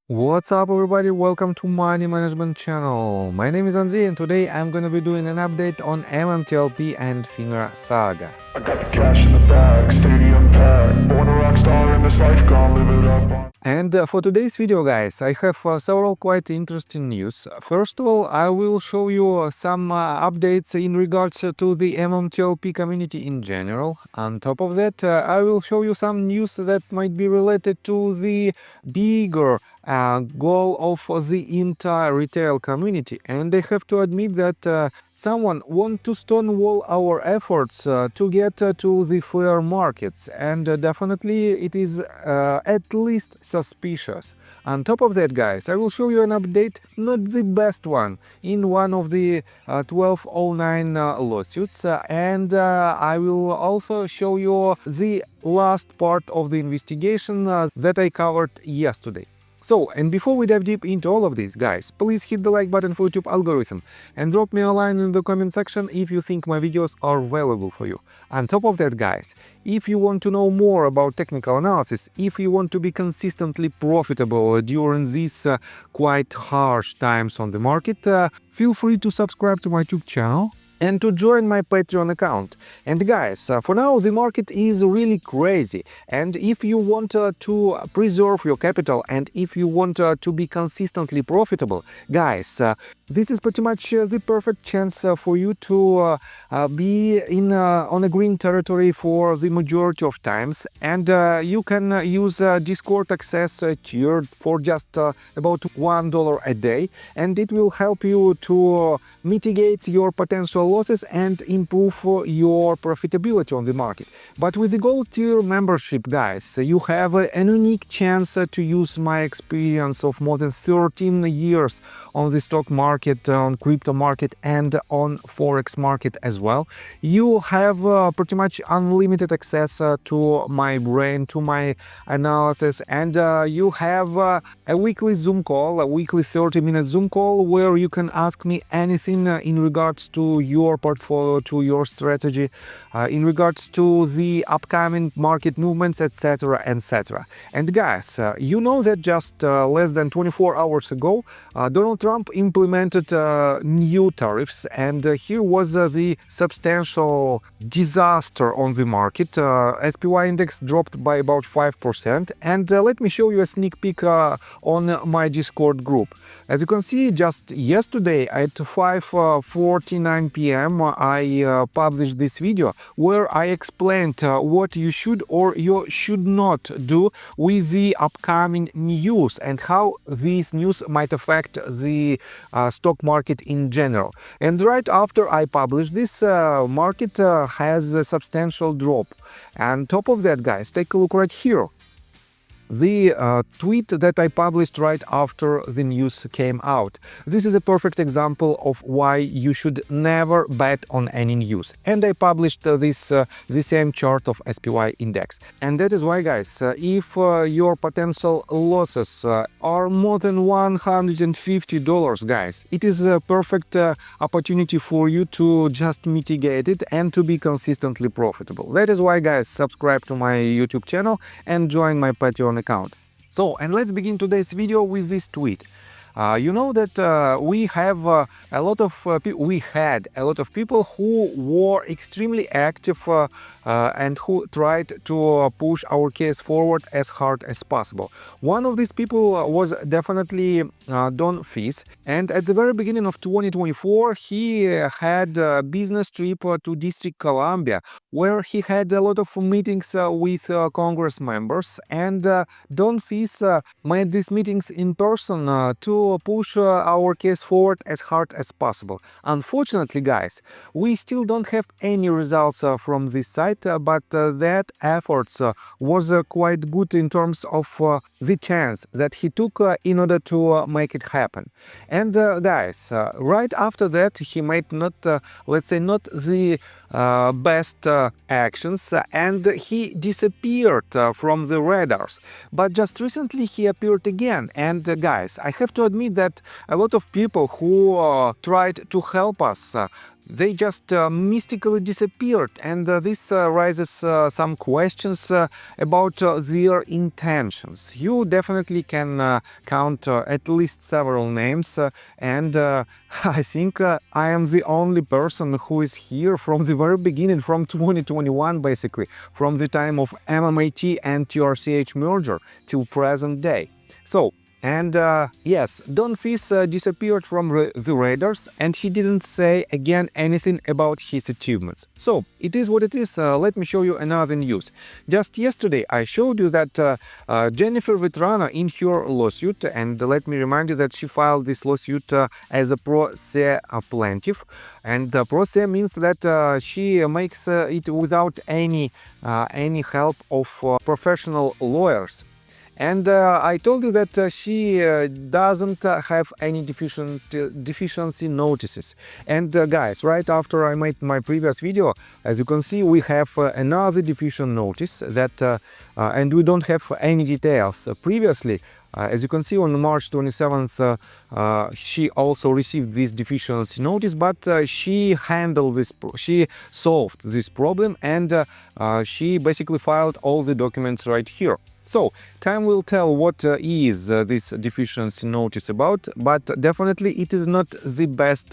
What's up everybody, welcome to Money Management channel. My name is Andrei and today I'm gonna be doing an update on MMTLP and FINRA saga. I got the cash in the bag, stadium packed. Born a rock star in this life, gonna live it up. And for today's video, guys, I have several quite interesting news. First of all, I will show you some updates in regards to the MMTLP community in general. On top of that, I will show you some news that might be related to the bigger goal of the entire retail community. And I have to admit that someone want to stonewall our efforts to get to the fair markets, and definitely it is at least suspicious. On top of that, guys, I will show you an update, not the best one, in one of the 1209 lawsuits, and I will also show you the last part of the investigation that I covered yesterday. So, and before we dive deep into all of this, guys, please hit the like button for YouTube algorithm and drop me a line in the comment section if you think my videos are valuable for you. On top of that, guys, if you want to know more about technical analysis, if you want to be consistently profitable during these quite harsh times on the market, feel free to subscribe to my YouTube channel and to join my Patreon account. And guys, for now the market is really crazy, and if you want to preserve your capital and if you want to be consistently profitable, guys, this is pretty much the perfect chance for you to be in on a green territory for the majority of times, and you can use Discord access tiered for just about $1 a day, and it will help you to mitigate your potential losses and improve your profitability on the market. But with the gold tier membership, guys, you have an unique chance to use my experience of more than 13 years on the stock market, on crypto market, and on forex market as well. You have pretty much unlimited access to my brain, to my analysis, and you have a weekly Zoom call, a weekly 30-minute Zoom call where you can ask me anything in regards to your portfolio, to your strategy, in regards to the upcoming market movements, etc, etc. And guys, you know that just less than 24 hours ago Donald Trump implemented new tariffs, and here was the substantial disaster on the market. SPY index dropped by about 5%, and let me show you a sneak peek on my Discord group. As you can see, just yesterday at 5:49 p.m. I published this video where I explained what you should or you should not do with the upcoming news and how these news might affect the stock market in general. And right after I published this, market has a substantial drop. And on top of that, guys, take a look right here. The tweet that I published right after the news came out. This is a perfect example of why you should never bet on any news. And I published the same chart of SPY index. And that is why, guys, if your potential losses are more than $150, guys, it is a perfect opportunity for you to just mitigate it and to be consistently profitable. That is why, guys, subscribe to my YouTube channel and join my Patreon account. So, and let's begin today's video with this tweet. You know that we have a lot of we had a lot of people who were extremely active and who tried to push our case forward as hard as possible. One of these people was definitely Don Fis, and at the very beginning of 2024 he had a business trip to District Columbia where he had a lot of meetings with Congress members, and Don Fis made these meetings in person to push our case forward as hard as possible. Unfortunately, guys, we still don't have any results from this site, but that efforts was quite good in terms of the chance that he took in order to make it happen. And guys, right after that he made not, let's say, not the best actions, and he disappeared from the radars. But just recently he appeared again, and guys, I have to admit admit that a lot of people who tried to help us, they just mystically disappeared, and this raises some questions about their intentions. You definitely can count at least several names, and I think I am the only person who is here from the very beginning, from 2021 basically, from the time of MMAT and TRCH merger till present day. So, and yes, Don Fis disappeared from the radars, and he didn't say again anything about his achievements. So, it is what it is. Let me show you another news. Just yesterday I showed you that Jennifer Vetrano in her lawsuit, and let me remind you that she filed this lawsuit as a pro se plaintiff, and pro se means that she makes it without any help of professional lawyers. And I told you that she doesn't have any deficiency notices. And guys, right after I made my previous video, as you can see, we have another deficient notice that, and we don't have any details. Previously, as you can see, on March 27th, she also received this deficiency notice, but she handled this, she solved this problem, and she basically filed all the documents right here. So, time will tell what is this deficiency notice about, but definitely it is not the best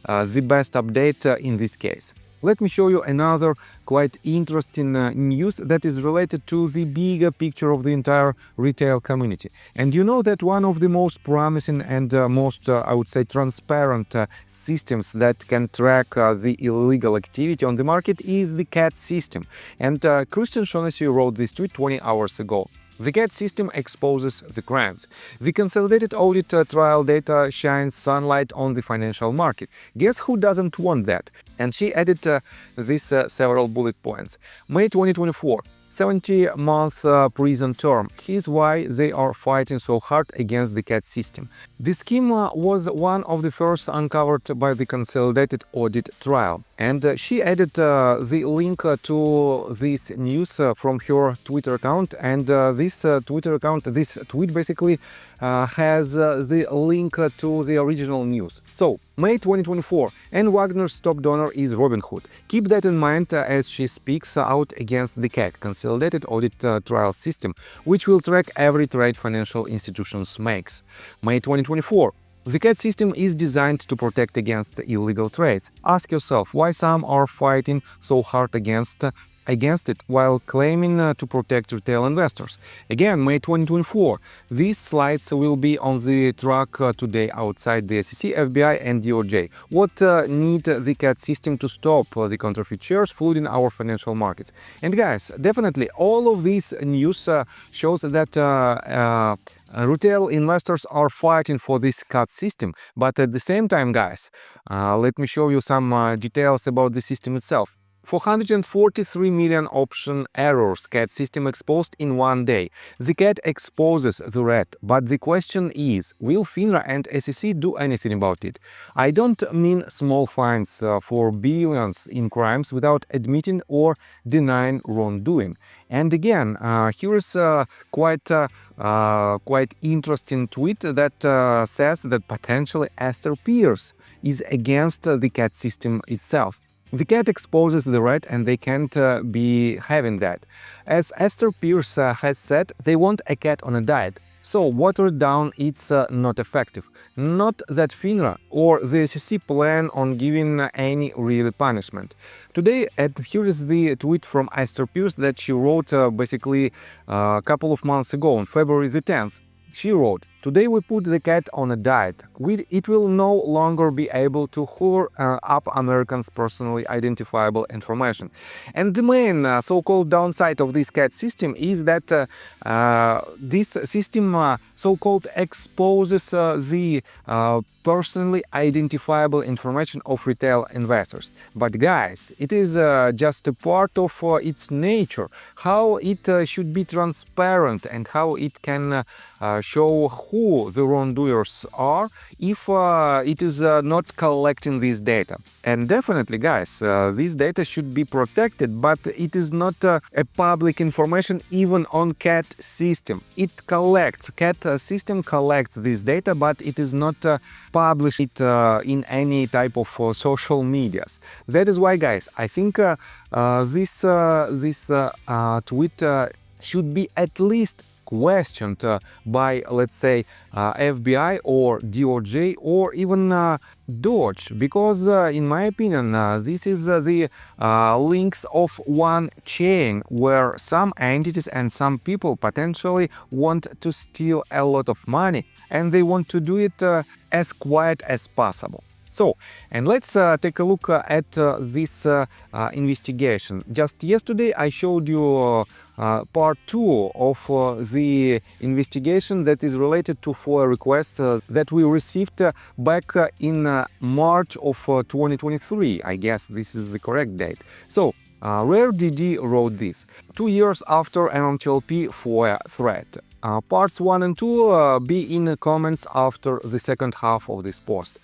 update in this case. Let me show you another quite interesting news that is related to the bigger picture of the entire retail community. And you know that one of the most promising and most, I would say, transparent systems that can track the illegal activity on the market is the CAT system. And Christian Shaughnessy wrote this tweet 20 hours ago. The CAT system exposes the crimes. The consolidated audit trial data shines sunlight on the financial market. Guess who doesn't want that? And she added these several bullet points. May 2024. 70-month prison term. Here's why they are fighting so hard against the CAT system. The scheme was one of the first uncovered by the consolidated audit trial. And she added the link to this news from her Twitter account. And this Twitter account, this tweet basically has the link to the original news. So, May 2024, and Wagner's top donor is Robinhood. Keep that in mind as she speaks out against the CAT, Consolidated Audit Trial System, which will track every trade financial institutions makes. May 2024. The CAT system is designed to protect against illegal trades. Ask yourself why some are fighting so hard against it while claiming to protect retail investors. Again, May 2024. These slides will be on the track today outside the SEC, FBI and DOJ. What need the CAT system to stop the counterfeit shares flooding our financial markets? And guys, definitely all of this news shows that retail investors are fighting for this CAT system, but at the same time, guys, let me show you some details about the system itself. 443 million option errors CAT system exposed in one day. The CAT exposes the rat, but the question is, will FINRA and SEC do anything about it? I don't mean small fines for billions in crimes without admitting or denying wrongdoing. And again, here is a quite interesting tweet that says that potentially Esther Pierce is against the CAT system itself. The CAT exposes the rat, and they can't be having that. As Esther Pierce has said, they want a cat on a diet. So watered down, it's not effective. Not that FINRA or the SEC plan on giving any real punishment. Today, here is the tweet from Esther Pierce that she wrote basically a couple of months ago, on February the 10th. She wrote, "Today we put the cat on a diet. It will no longer be able to hoover up Americans' personally identifiable information." And the main so-called downside of this CAT system is that this system so-called exposes the personally identifiable information of retail investors. But guys, it is just a part of its nature, how it should be transparent and how it can show who who the wrongdoers are if it is not collecting this data. And definitely, guys, this data should be protected, but it is not a public information even on CAT system. It collects, CAT system collects this data, but it is not published in any type of social medias. That is why, guys, I think this tweet should be at least questioned by, let's say, FBI or DOJ or even Dodge, because in my opinion this is the links of one chain where some entities and some people potentially want to steal a lot of money, and they want to do it as quiet as possible. So, and let's take a look at this investigation. Just yesterday I showed you part 2 of the investigation that is related to FOIA requests that we received back in March of 2023. I guess this is the correct date. So, Rare DD wrote this 2 years after MMTLP FOIA threat. Parts 1 and 2 be in the comments after the second half of this post.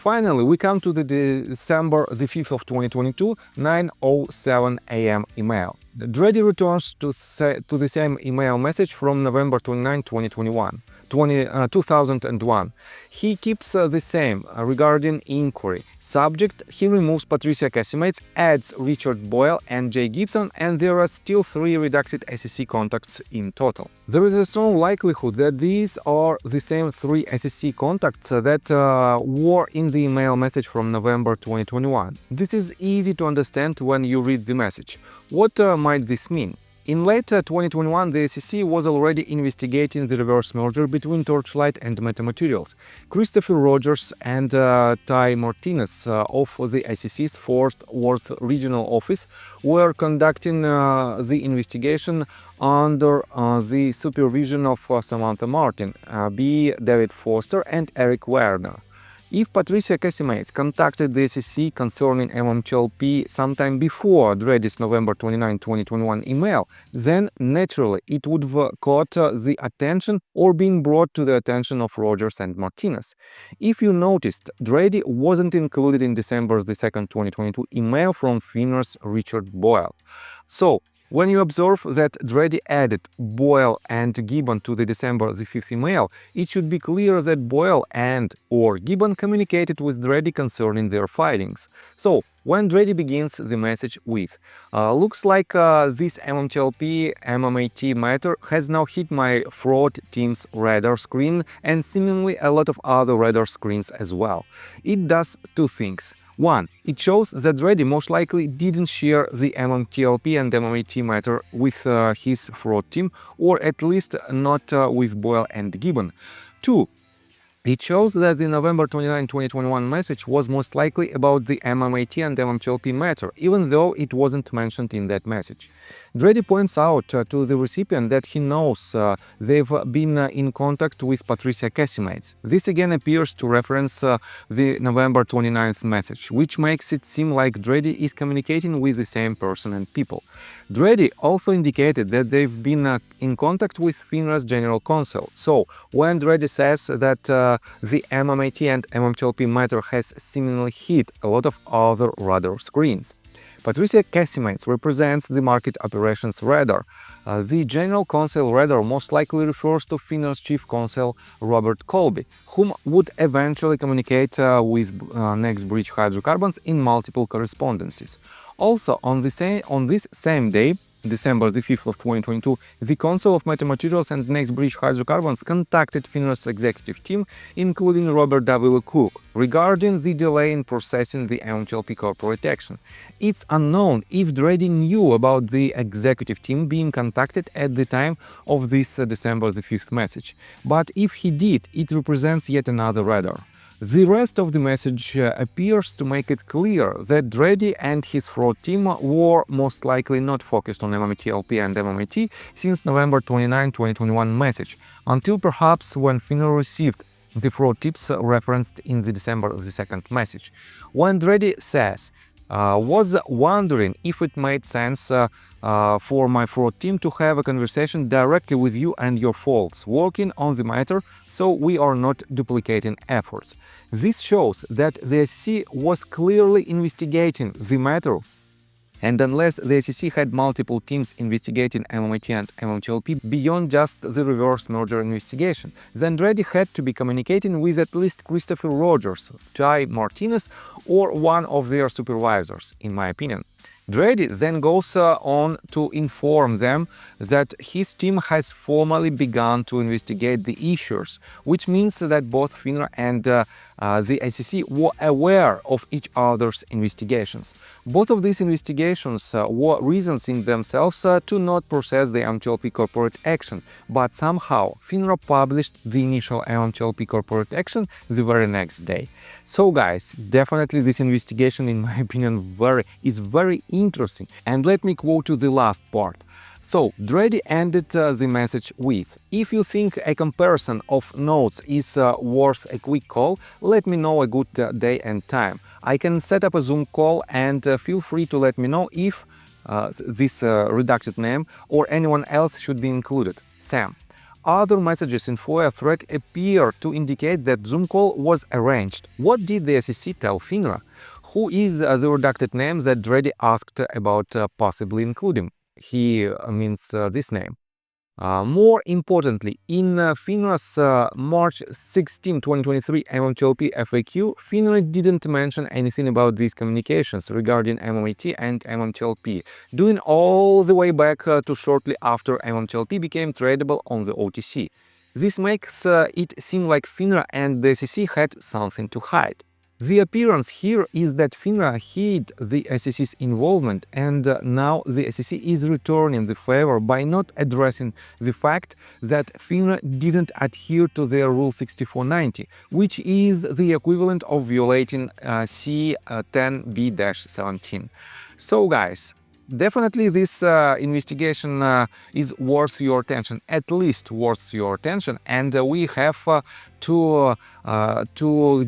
Finally, we come to the December the 5th of 2022, 9:07 AM email. Dreddy returns to the same email message from November 29, 2001. He keeps the same regarding inquiry. Subject, he removes Patricia Casimates, adds Richard Boyle and Jay Gibson, and there are still 3 redacted SEC contacts in total. There is a strong likelihood that these are the same 3 SEC contacts that were in the email message from November 2021. This is easy to understand when you read the message. What might this mean? In late 2021, the SEC was already investigating the reverse merger between Torchlight and Metamaterials. Christopher Rogers and Ty Martinez of the SEC's Fort Worth regional office were conducting the investigation under the supervision of Samantha Martin, B. David Foster, and Eric Werner. If Patricia Casimates contacted the SEC concerning MMTLP sometime before Dreddy's November 29, 2021 email, then naturally it would have caught the attention or been brought to the attention of Rogers and Martinez. If you noticed, Dreddy wasn't included in December 2, 2022 email from FINRA's Richard Boyle. So, when you observe that Dreddy added Boyle and Gibbon to the December 5th email, it should be clear that Boyle and or Gibbon communicated with Dreddy concerning their findings. So, when Dreddy begins the message with, looks like this MMTLP MMAT matter has now hit my fraud team's radar screen and seemingly a lot of other radar screens as well. It does 2 things. 1. It shows that Dreddy most likely didn't share the MMTLP and MMAT matter with his fraud team, or at least not with Boyle and Gibbon. 2. It shows that the November 29, 2021 message was most likely about the MMAT and MMTLP matter, even though it wasn't mentioned in that message. Dreddy points out to the recipient that he knows they've been in contact with Patricia Casimates. This again appears to reference the November 29th message, which makes it seem like Dreddy is communicating with the same person and people. Dreddy also indicated that they've been in contact with FINRA's general counsel. So, when Dreddy says that the MMAT and MMTLP matter has seemingly hit a lot of other radar screens. Patricia Casimates represents the market operations radar. The general counsel radar most likely refers to FINRA's chief counsel Robert Colby, whom would eventually communicate with Next Bridge Hydrocarbons in multiple correspondences. Also, on this same day, December the 5th of 2022, the Council of Metamaterials and Next Bridge Hydrocarbons contacted FINRA's executive team, including Robert W. Cook, regarding the delay in processing the MMTLP corporate action. It's unknown if Dreddy knew about the executive team being contacted at the time of this December the 5th message, but if he did, it represents yet another radar. The rest of the message appears to make it clear that Dreddy and his fraud team were most likely not focused on MMTLP and MMAT since November 29, 2021 message, until perhaps when FINRA received the fraud tips referenced in the December 2nd message. When Dreddy says, was wondering if it made sense for my fraud team to have a conversation directly with you and your folks working on the matter, so we are not duplicating efforts. This shows that the SEC was clearly investigating the matter, and unless the SEC had multiple teams investigating MMAT and MMTLP beyond just the reverse merger investigation, then Dredi had to be communicating with at least Christopher Rogers, Ty Martinez, or one of their supervisors, in my opinion. Dredi then goes on to inform them that his team has formally begun to investigate the issues, which means that both FINRA and the SEC were aware of each other's investigations. Both of these investigations were reasons in themselves to not process the MMTLP corporate action, but somehow FINRA published the initial MMTLP corporate action the very next day. So guys, definitely this investigation, in my opinion, is very interesting. And let me quote to the last part. So, Dredi ended the message with: if you think a comparison of notes is worth a quick call, let me know a good day and time. I can set up a Zoom call, and feel free to let me know if this redacted name or anyone else should be included. Sam. Other messages in FOIA thread appear to indicate that Zoom call was arranged. What did the SEC tell FINRA? Who is the redacted name that Dredi asked about possibly including? He means this name. More importantly, in FINRA's March 16, 2023 MMTLP FAQ, FINRA didn't mention anything about these communications regarding MMAT and MMTLP, doing all the way back to shortly after MMTLP became tradable on the OTC. This makes it seem like FINRA and the SEC had something to hide. The appearance here is that FINRA hid the SEC's involvement, and now the SEC is returning the favor by not addressing the fact that FINRA didn't adhere to their Rule 6490, which is the equivalent of violating C10B-17. So guys, definitely this investigation is worth your attention, at least worth your attention, and we have to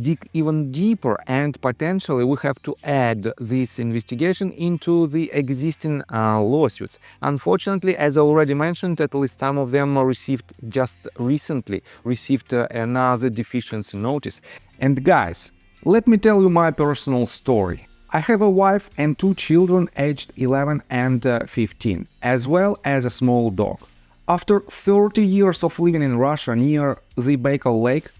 dig even deeper, and potentially we have to add this investigation into the existing lawsuits. Unfortunately, as I already mentioned, at least some of them just recently received another deficiency notice. And guys, let me tell you my personal story. I have a wife and 2 children aged 11 and 15, as well as a small dog. After 30 years of living in Russia near the Baikal Lake,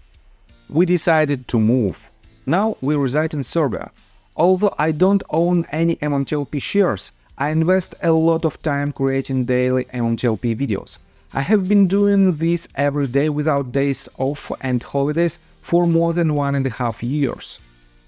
we decided to move. Now we reside in Serbia. Although I don't own any MMTLP shares, I invest a lot of time creating daily MMTLP videos. I have been doing this every day without days off and holidays for more than 1.5 years.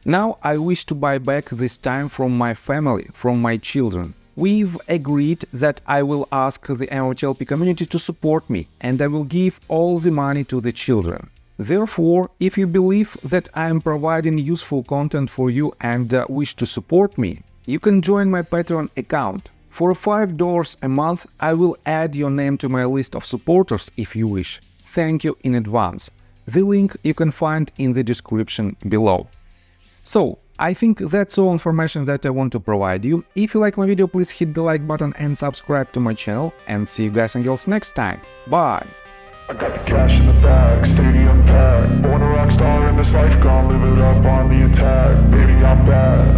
Now I wish to buy back this time from my family, from my children. We've agreed that I will ask the MMTLP community to support me, and I will give all the money to the children. Therefore, if you believe that I am providing useful content for you and wish to support me, you can join my Patreon account. For $5 a month, I will add your name to my list of supporters if you wish. Thank you in advance. The link you can find in the description below. So, I think that's all information that I want to provide you. If you like my video, please hit the like button and subscribe to my channel, and see you guys and girls next time. Bye! I got the cash in the bag, stadium packed. Born a rock star in this life, gone live it up on the attack. Baby, I'm bad.